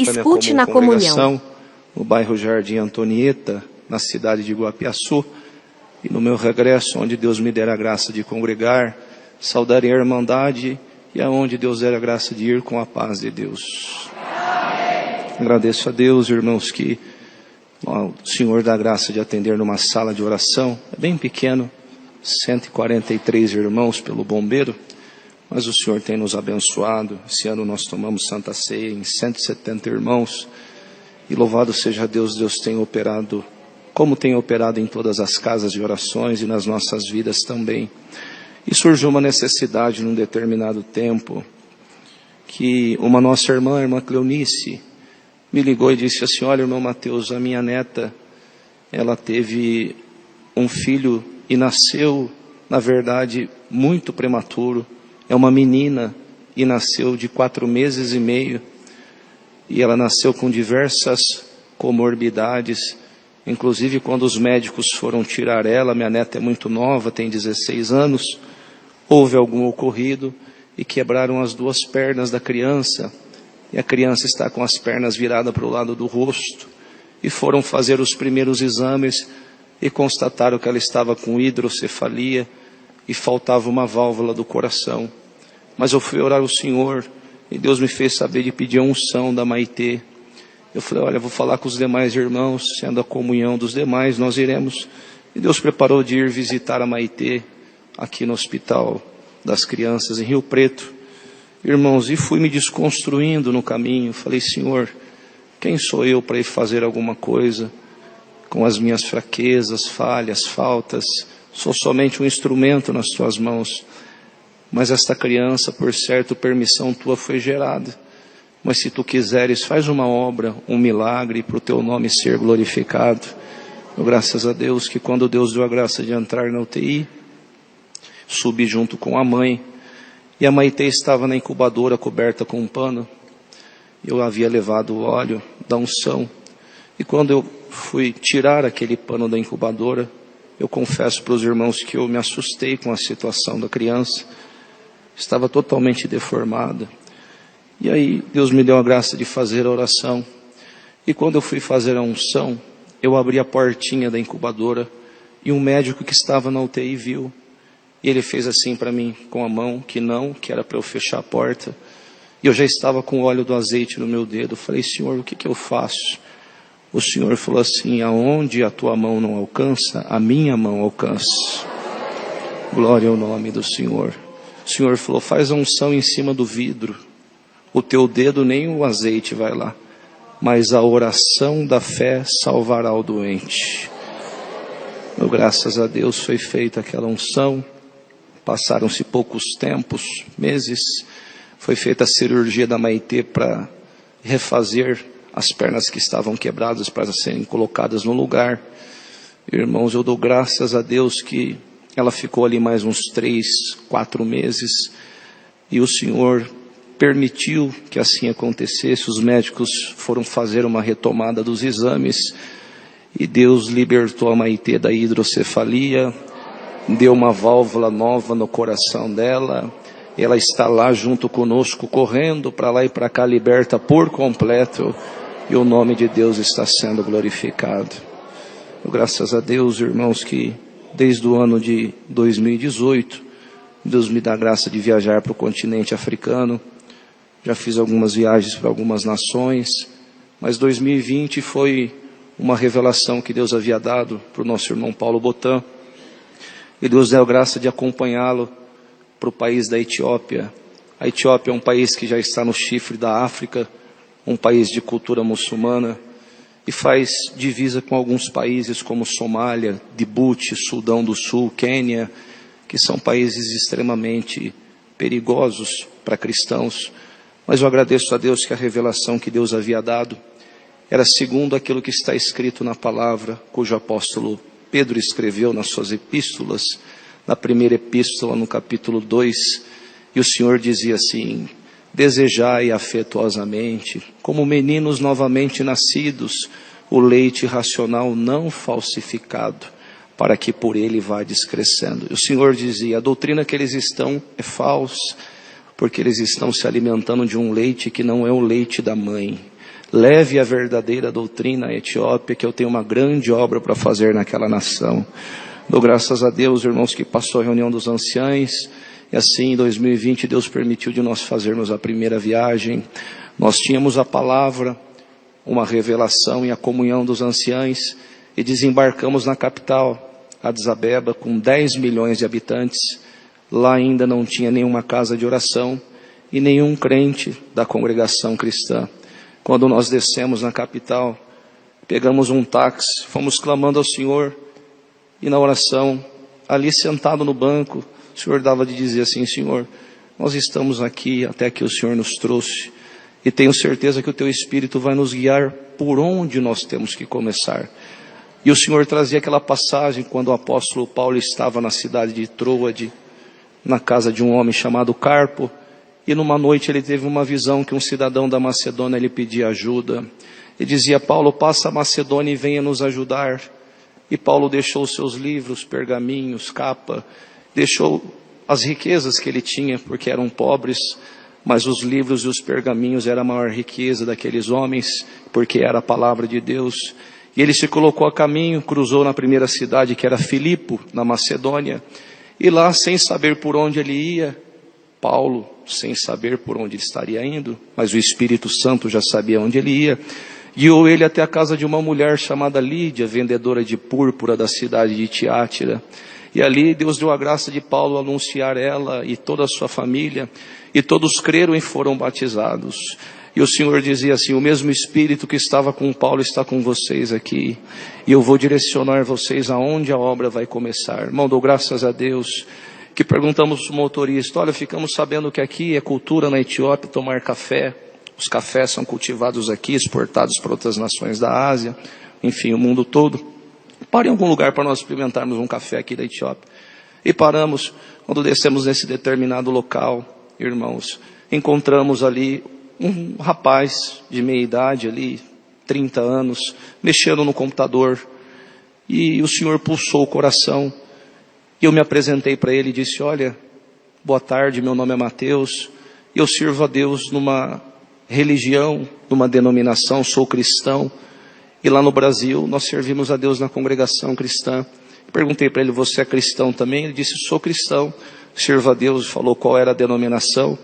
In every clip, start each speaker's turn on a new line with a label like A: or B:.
A: Escute na comunhão.
B: No bairro Jardim Antonieta, na cidade de Guapiaçu, e no meu regresso, onde Deus me der a graça de congregar, saudarei a irmandade e aonde Deus der a graça de ir com a paz de Deus. Agradeço a Deus, irmãos, que o Senhor dá a graça de atender numa sala de oração, é bem pequeno, 143 irmãos pelo bombeiro, mas o Senhor tem nos abençoado. Esse ano nós tomamos Santa Ceia em 170 irmãos, e louvado seja Deus, Deus tem operado, como tem operado em todas as casas de orações e nas nossas vidas também. E surgiu uma necessidade num determinado tempo, que uma nossa irmã, a irmã Cleonice, me ligou e disse assim: olha, irmão Mateus, a minha neta, ela teve um filho e nasceu, na verdade, muito prematuro. É uma menina e nasceu de 4 meses e meio. E ela nasceu com diversas comorbidades. Inclusive, quando os médicos foram tirar ela, minha neta é muito nova, tem 16 anos, houve algum ocorrido e quebraram as 2 pernas da criança. E a criança está com as pernas viradas para o lado do rosto. E foram fazer os primeiros exames e constataram que ela estava com hidrocefalia e faltava uma válvula do coração. Mas eu fui orar ao Senhor e Deus me fez saber de pedir a unção da Maitê. Eu falei: olha, vou falar com os demais irmãos, sendo a comunhão dos demais, nós iremos. E Deus preparou de ir visitar a Maitê aqui no Hospital das Crianças em Rio Preto. Irmãos, e fui me desconstruindo no caminho. Falei: Senhor, quem sou eu para ir fazer alguma coisa com as minhas fraquezas, falhas, faltas? Sou somente um instrumento nas tuas mãos. Mas esta criança, por certo, permissão tua foi gerada. Mas se tu quiseres, faz uma obra, um milagre, para o teu nome ser glorificado. Eu, graças a Deus, que quando Deus deu a graça de entrar na UTI, subi junto com a mãe, e a Maitê estava na incubadora coberta com um pano. Eu havia levado o óleo da unção, e quando eu fui tirar aquele pano da incubadora, eu confesso para os irmãos que eu me assustei com a situação da criança. Estava totalmente deformada. E aí Deus me deu a graça de fazer a oração. E quando eu fui fazer a unção, eu abri a portinha da incubadora e um médico que estava na UTI viu. E ele fez assim para mim com a mão, que era para eu fechar a porta. E eu já estava com o óleo do azeite no meu dedo. Eu falei: Senhor, o que eu faço? O Senhor falou assim: aonde a tua mão não alcança, a minha mão alcança. Glória ao nome do Senhor. O Senhor falou: faz a unção em cima do vidro. O teu dedo nem o azeite vai lá, mas a oração da fé salvará o doente. Graças a Deus foi feita aquela unção. Passaram-se poucos tempos, meses. Foi feita a cirurgia da Maitê para refazer as pernas que estavam quebradas para serem colocadas no lugar. Irmãos, eu dou graças a Deus que ela ficou ali mais uns 3, 4 meses. E o Senhor permitiu que assim acontecesse. Os médicos foram fazer uma retomada dos exames. E Deus libertou a Maitê da hidrocefalia. Deu uma válvula nova no coração dela. Ela está lá junto conosco, correndo para lá e para cá, liberta por completo. E o nome de Deus está sendo glorificado. Graças a Deus, irmãos, que desde o ano de 2018, Deus me dá a graça de viajar para o continente africano. Já fiz algumas viagens para algumas nações, mas 2020 foi uma revelação que Deus havia dado para o nosso irmão Paulo Botan. E Deus deu a graça de acompanhá-lo para o país da Etiópia. A Etiópia é um país que já está no chifre da África, um país de cultura muçulmana, e faz divisa com alguns países como Somália, Djibouti, Sudão do Sul, Quênia, que são países extremamente perigosos para cristãos. Mas eu agradeço a Deus que a revelação que Deus havia dado era segundo aquilo que está escrito na palavra, cujo apóstolo Pedro escreveu nas suas epístolas, na primeira epístola, no capítulo 2, e o Senhor dizia assim: desejai afetuosamente, como meninos novamente nascidos, o leite racional não falsificado, para que por ele vá descrescendo. E o Senhor dizia: a doutrina que eles estão é falsa, porque eles estão se alimentando de um leite que não é o leite da mãe. Leve a verdadeira doutrina à Etiópia, que eu tenho uma grande obra para fazer naquela nação. Dou graças a Deus, irmãos, que passou a reunião dos anciães, e assim em 2020 Deus permitiu de nós fazermos a primeira viagem. Nós tínhamos a palavra, uma revelação e a comunhão dos anciães, e desembarcamos na capital, Addis Abeba, com 10 milhões de habitantes. Lá ainda não tinha nenhuma casa de oração e nenhum crente da congregação cristã. Quando nós descemos na capital, pegamos um táxi, fomos clamando ao Senhor, e na oração, ali sentado no banco, o Senhor dava de dizer assim: Senhor, nós estamos aqui até que o Senhor nos trouxe, e tenho certeza que o Teu Espírito vai nos guiar por onde nós temos que começar. E o Senhor trazia aquela passagem quando o apóstolo Paulo estava na cidade de Troade, na casa de um homem chamado Carpo, e numa noite ele teve uma visão que um cidadão da Macedônia lhe pedia ajuda. E dizia: Paulo, passa a Macedônia e venha nos ajudar. E Paulo deixou seus livros, pergaminhos, capa, deixou as riquezas que ele tinha, porque eram pobres, mas os livros e os pergaminhos eram a maior riqueza daqueles homens, porque era a palavra de Deus. E ele se colocou a caminho, cruzou na primeira cidade, que era Filipo, na Macedônia, e lá, sem saber por onde ele ia, Paulo, sem saber por onde ele estaria indo, mas o Espírito Santo já sabia onde ele ia, guiou ele até a casa de uma mulher chamada Lídia, vendedora de púrpura da cidade de Tiátira. E ali Deus deu a graça de Paulo anunciar ela e toda a sua família, e todos creram e foram batizados. E o Senhor dizia assim: o mesmo Espírito que estava com Paulo está com vocês aqui, e eu vou direcionar vocês aonde a obra vai começar. Irmão, dou graças a Deus que perguntamos para o motorista: olha, ficamos sabendo que aqui é cultura na Etiópia tomar café. Os cafés são cultivados aqui, exportados para outras nações da Ásia, enfim, o mundo todo. Pare em algum lugar para nós experimentarmos um café aqui da Etiópia. E paramos. Quando descemos nesse determinado local, irmãos, encontramos ali um rapaz de meia idade ali, 30 anos, mexendo no computador. E o Senhor pulsou o coração. E eu me apresentei para ele e disse: olha, boa tarde, meu nome é Mateus. Eu sirvo a Deus numa religião, numa denominação, sou cristão. E lá no Brasil, nós servimos a Deus na congregação cristã. Perguntei para ele: você é cristão também? Ele disse: sou cristão, sirvo a Deus. Falou qual era a denominação.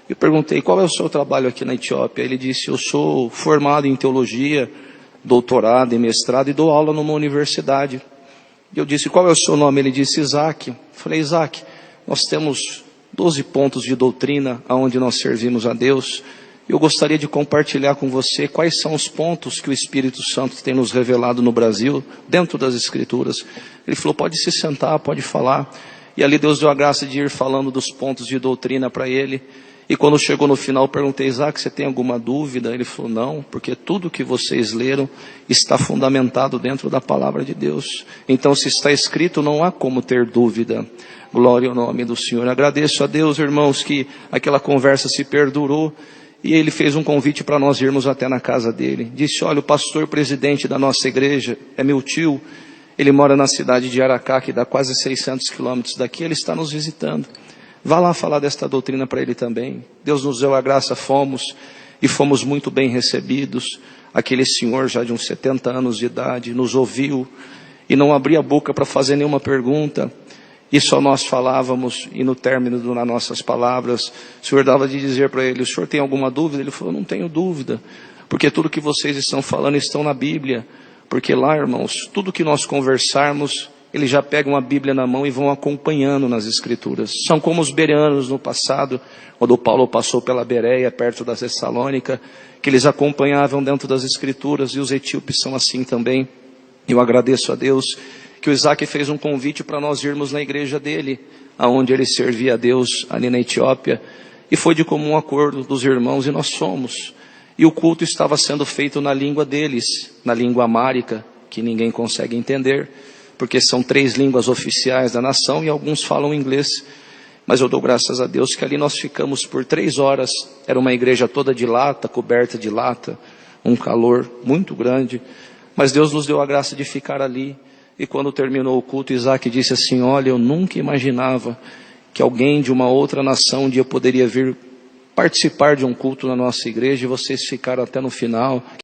B: Eu perguntei: qual é o seu trabalho aqui na Etiópia? Ele disse: eu sou formado em teologia, doutorado e mestrado, e dou aula numa universidade. E eu disse: qual é o seu nome? Ele disse: Isaac. Eu falei: Isaac, nós temos 12 pontos de doutrina onde nós servimos a Deus. Eu gostaria de compartilhar com você quais são os pontos que o Espírito Santo tem nos revelado no Brasil, dentro das Escrituras. Ele falou: pode se sentar, pode falar. E ali Deus deu a graça de ir falando dos pontos de doutrina para ele. E quando chegou no final, eu perguntei: Isaac, você tem alguma dúvida? Ele falou: não, porque tudo que vocês leram está fundamentado dentro da palavra de Deus. Então, se está escrito, não há como ter dúvida. Glória ao nome do Senhor. Agradeço a Deus, irmãos, que aquela conversa se perdurou. E ele fez um convite para nós irmos até na casa dele. Disse: olha, o pastor presidente da nossa igreja é meu tio. Ele mora na cidade de Aracá, que dá quase 600 quilômetros daqui. Ele está nos visitando. Vá lá falar desta doutrina para ele também. Deus nos deu a graça, fomos muito bem recebidos. Aquele senhor já de uns 70 anos de idade nos ouviu e não abria a boca para fazer nenhuma pergunta. E só nós falávamos, e no término das nossas palavras, o Senhor dava de dizer para ele: o senhor tem alguma dúvida? Ele falou: não tenho dúvida, porque tudo que vocês estão falando estão na Bíblia. Porque lá, irmãos, tudo que nós conversarmos, eles já pegam a Bíblia na mão e vão acompanhando nas Escrituras. São como os bereanos no passado, quando Paulo passou pela Bereia, perto da Tessalônica, que eles acompanhavam dentro das Escrituras, e os etíopes são assim também. Eu agradeço a Deus que o Isaac fez um convite para nós irmos na igreja dele, aonde ele servia a Deus ali na Etiópia, e foi de comum acordo dos irmãos, e nós fomos. E o culto estava sendo feito na língua deles, na língua amárica, que ninguém consegue entender, porque são 3 línguas oficiais da nação, e alguns falam inglês. Mas eu dou graças a Deus que ali nós ficamos por 3 horas, era uma igreja toda de lata, coberta de lata, um calor muito grande, mas Deus nos deu a graça de ficar ali. E quando terminou o culto, Isaac disse assim: olha, eu nunca imaginava que alguém de uma outra nação um dia poderia vir participar de um culto na nossa igreja e vocês ficaram até no final.